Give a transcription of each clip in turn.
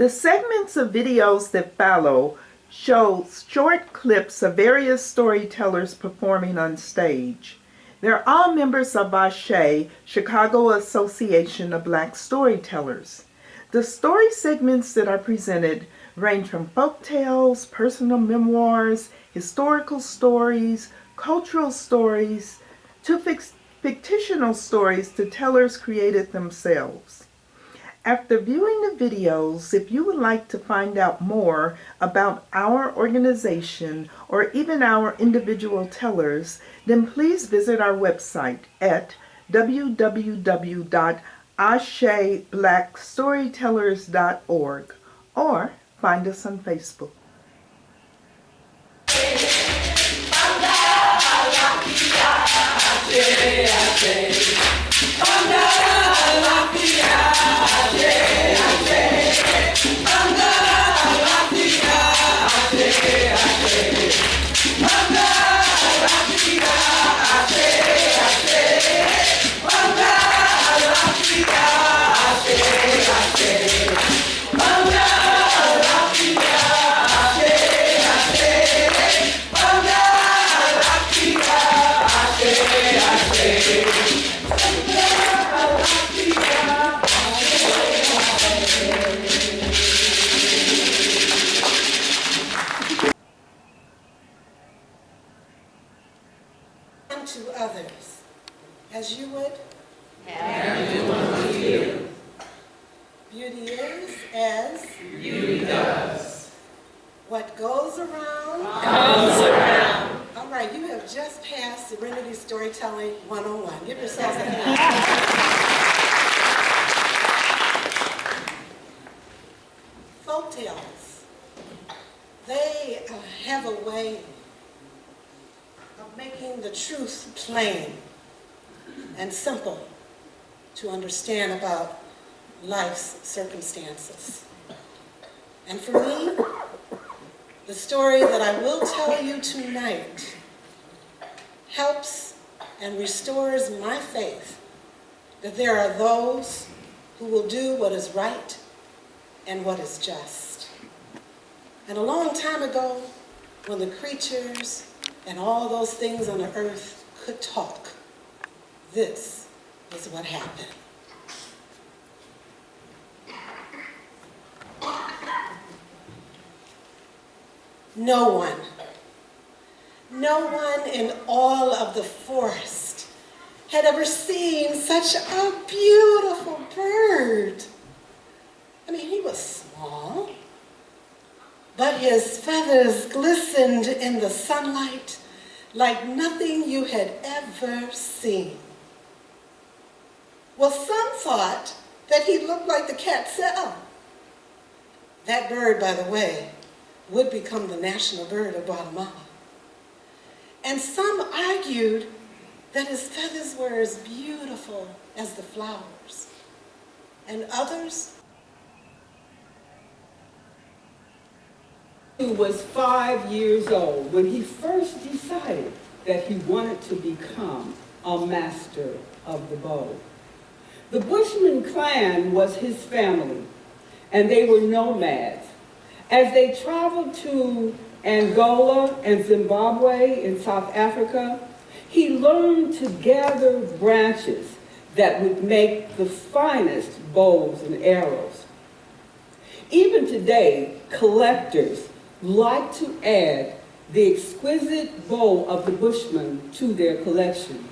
The segments of videos that follow show short clips of various storytellers performing on stage. They're all members of ASE, Chicago Association of Black Storytellers. The story segments that are presented range from folk tales, personal memoirs, historical stories, cultural stories, to fictional stories the tellers created themselves. After viewing the videos, if you would like to find out more about our organization or even our individual tellers, then please visit our website at www.aseblackstorytellers.org or find us on Facebook. To others, as you would have you unto you. Beauty is as beauty does. What goes around comes around. All right, you have just passed Serenity Storytelling 101. Give yourselves a hand. Folktales, they have a way of making the truth plain and simple to understand about life's circumstances. And for me, the story that I will tell you tonight helps and restores my faith that there are those who will do what is right and what is just. And a long time ago, when the creatures and all those things on the earth could talk, this is what happened. No one in all of the forest had ever seen such a beautiful bird. I mean, he was small, but his feathers glistened in the sunlight like nothing you had ever seen. Well, some thought that he looked like the quetzal. That bird, by the way, would become the national bird of Guatemala. And some argued that his feathers were as beautiful as the flowers. And others, He was 5 years old when he first decided that he wanted to become a master of the bow. The Bushman clan was his family, and they were nomads. As they traveled to Angola and Zimbabwe in South Africa, he learned to gather branches that would make the finest bows and arrows. Even today, collectors like to add the exquisite bow of the Bushman to their collection.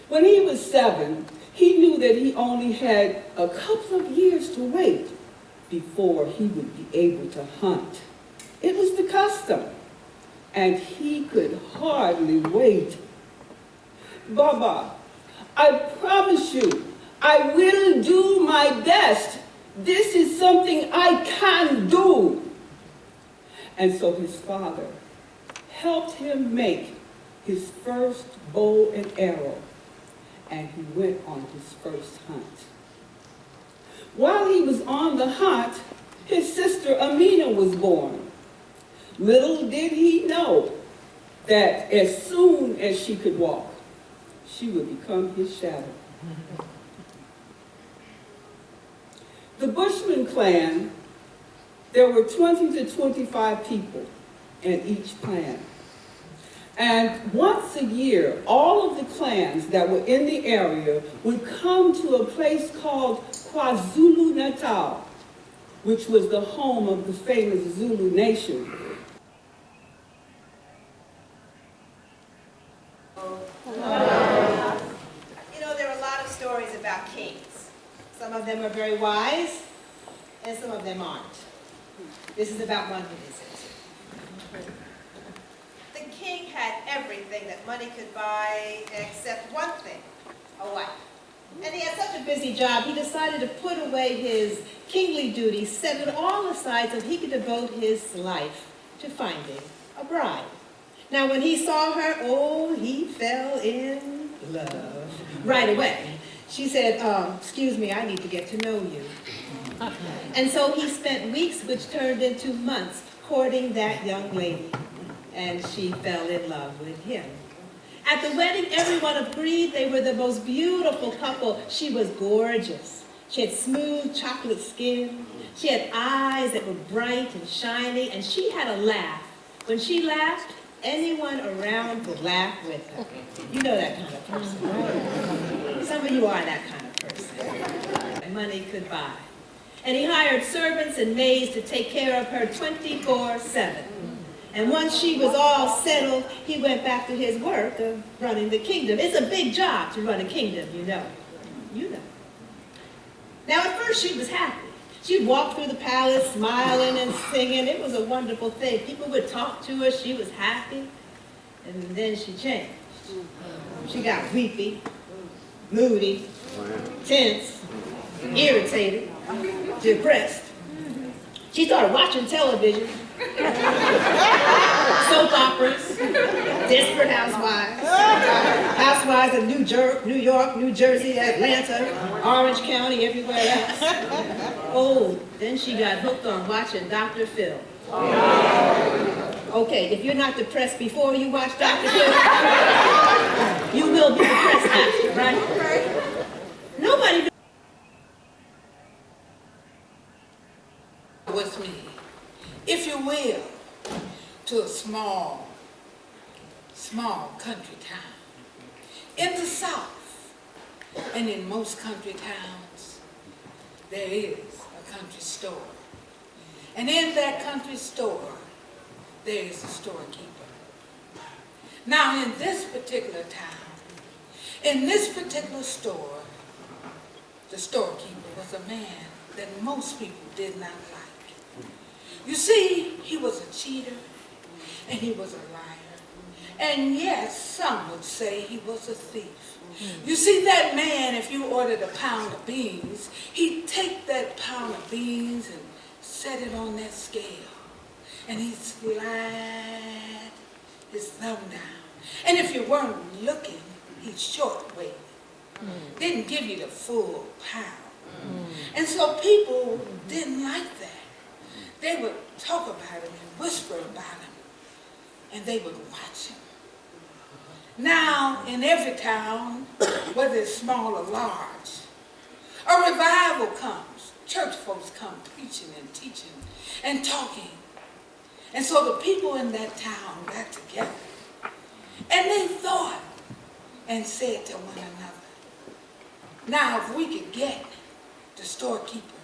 When he was 7, he knew that he only had a couple of years to wait before he would be able to hunt. It was the custom, and he could hardly wait. Baba, I promise you, I will do my best. This is something I can do. And so his father helped him make his first bow and arrow, and he went on his first hunt. While he was on the hunt, his sister Amina was born. Little did he know that as soon as she could walk, she would become his shadow. The Bushman clan, there were 20 to 25 people in each clan. And once a year, all of the clans that were in the area would come to a place called KwaZulu-Natal, which was the home of the famous Zulu nation. You know, there are a lot of stories about kings. Some of them are very wise, and some of them aren't. This is about one who isn't. The king had everything that money could buy except one thing, a wife. And he had such a busy job, he decided to put away his kingly duties, set it all aside so he could devote his life to finding a bride. Now, when he saw her, oh, he fell in love right away. She said, excuse me, I need to get to know you. And so he spent weeks, which turned into months, courting that young lady. And she fell in love with him. At the wedding, everyone agreed they were the most beautiful couple. She was gorgeous. She had smooth chocolate skin. She had eyes that were bright and shiny, and she had a laugh. When she laughed, anyone around would laugh with her. You know that kind of person, right? Some of you are that kind of person. Money could buy. And he hired servants and maids to take care of her 24/7. And once she was all settled, he went back to his work of running the kingdom. It's a big job to run a kingdom, you know. You know. Now, at first, she was happy. She'd walk through the palace smiling and singing. It was a wonderful thing. People would talk to her. She was happy. And then she changed. She got weepy, moody, tense, irritated, depressed. She started watching television. Soap operas, Desperate Housewives, Housewives of New York, New Jersey, Atlanta, Orange County, everywhere else. Oh, then she got hooked on watching Dr. Phil. Okay, if you're not depressed before you watch Dr. Phil, you will be depressed after, right? Nobody with me, if you will, to a small country town. In the South, and in most country towns, there is a country store. And in that country store, there is a storekeeper. Now, in this particular town, in this particular store, the storekeeper was a man that most people did not like. You see, he was a cheater, and he was a liar. And yes, some would say he was a thief. You see, that man, if you ordered a pound of beans, he'd take that pound of beans and set it on that scale. And he'd slide his thumb down. And if you weren't looking, he'd short-weight it. Didn't give you the full pound. And so people didn't like that. They would talk about him and whisper about him, and they would watch him. Now, in every town, whether it's small or large, a revival comes. Church folks come preaching and teaching and talking. And so the people in that town got together, and they thought and said to one another, now if we could get the storekeeper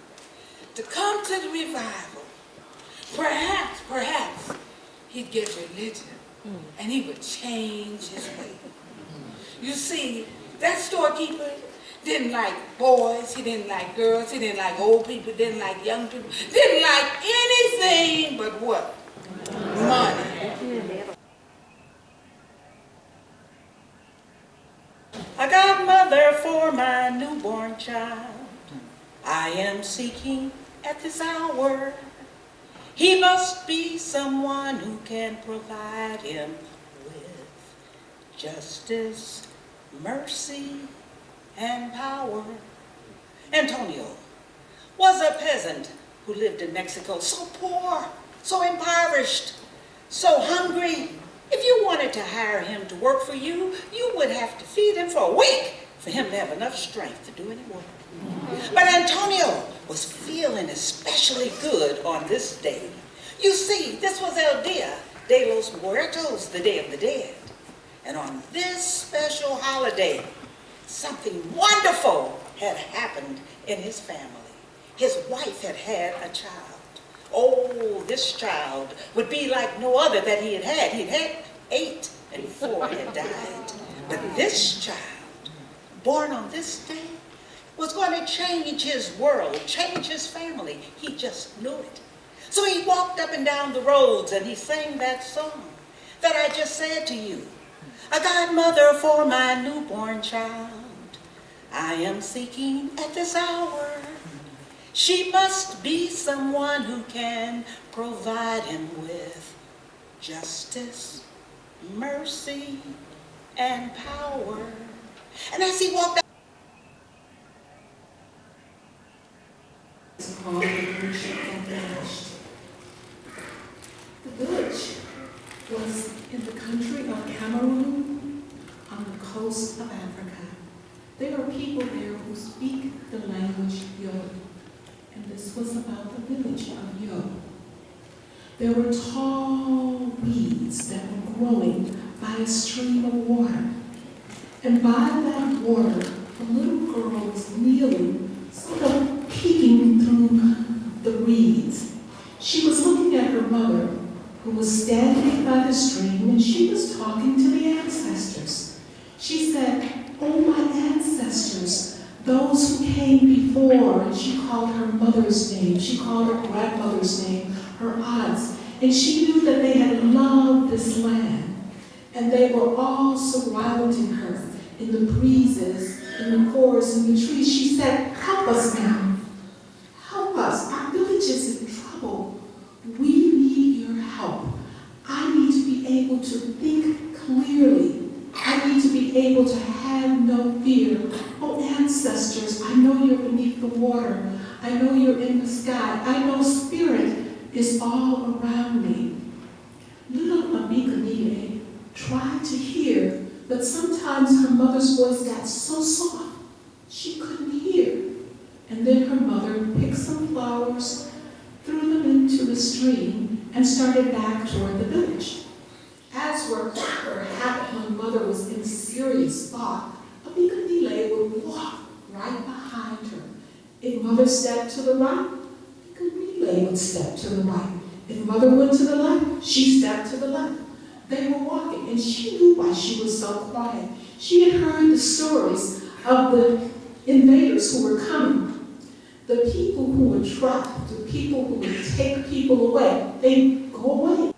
to come to the revival, perhaps he'd get religion and he would change his way. You see, that storekeeper didn't like boys, he didn't like girls, he didn't like old people, didn't like young people, didn't like anything but what? Money. A godmother for my newborn child I am seeking at this hour. He must be someone who can provide him with justice, mercy, and power. Antonio was a peasant who lived in Mexico, so poor, so impoverished, so hungry. If you wanted to hire him to work for you, you would have to feed him for a week for him to have enough strength to do any work. But Antonio was fierce especially good on this day. You see, this was El Dia de los Muertos, the Day of the Dead. And on this special holiday, something wonderful had happened in his family. His wife had had a child. Oh, this child would be like no other that he had had. He'd had 8 and 4 had died. But this child, born on this day, was going to change his world, change his family. He just knew it. So he walked up and down the roads and he sang that song that I just said to you. A godmother for my newborn child I am seeking at this hour. She must be someone who can provide him with justice, mercy, and power. And as he walked out, It's called the village that vanished. The village was in the country of Cameroon on the coast of Africa. There are people there who speak the language Yo, and this was about the village of Yo. There were tall weeds that were growing by a stream of water, and by that water, a little girl was kneeling, sort of peeking through the reeds. She was looking at her mother, who was standing by the stream, and she was talking to the ancestors. She said, "Oh, my ancestors, those who came before," and she called her mother's name, she called her grandmother's name, her aunts, and she knew that they had loved this land, and they were all surrounding her in the breezes, in the forests, in the trees. She said, "Help us now. Help us. Our village is in trouble. We need your help. I need to be able to think clearly. I need to be able to have no fear. Oh, ancestors, I know you're beneath the water. I know you're in the sky. I know spirit is all around me." Little Abigail tried to hear, but sometimes her mother's voice got so soft she couldn't hear. And then her mother picked some flowers, threw them into the stream, and started back toward the village. As were her habit when mother was in serious thought, Abigail would walk right behind her. If mother stepped to the right, Abigail would step to the right. If mother went to the left, she stepped to the left. They were walking, and she knew why she was so quiet. She had heard the stories of the invaders who were coming. The people who would trap, the people who would take people away, they'd go away.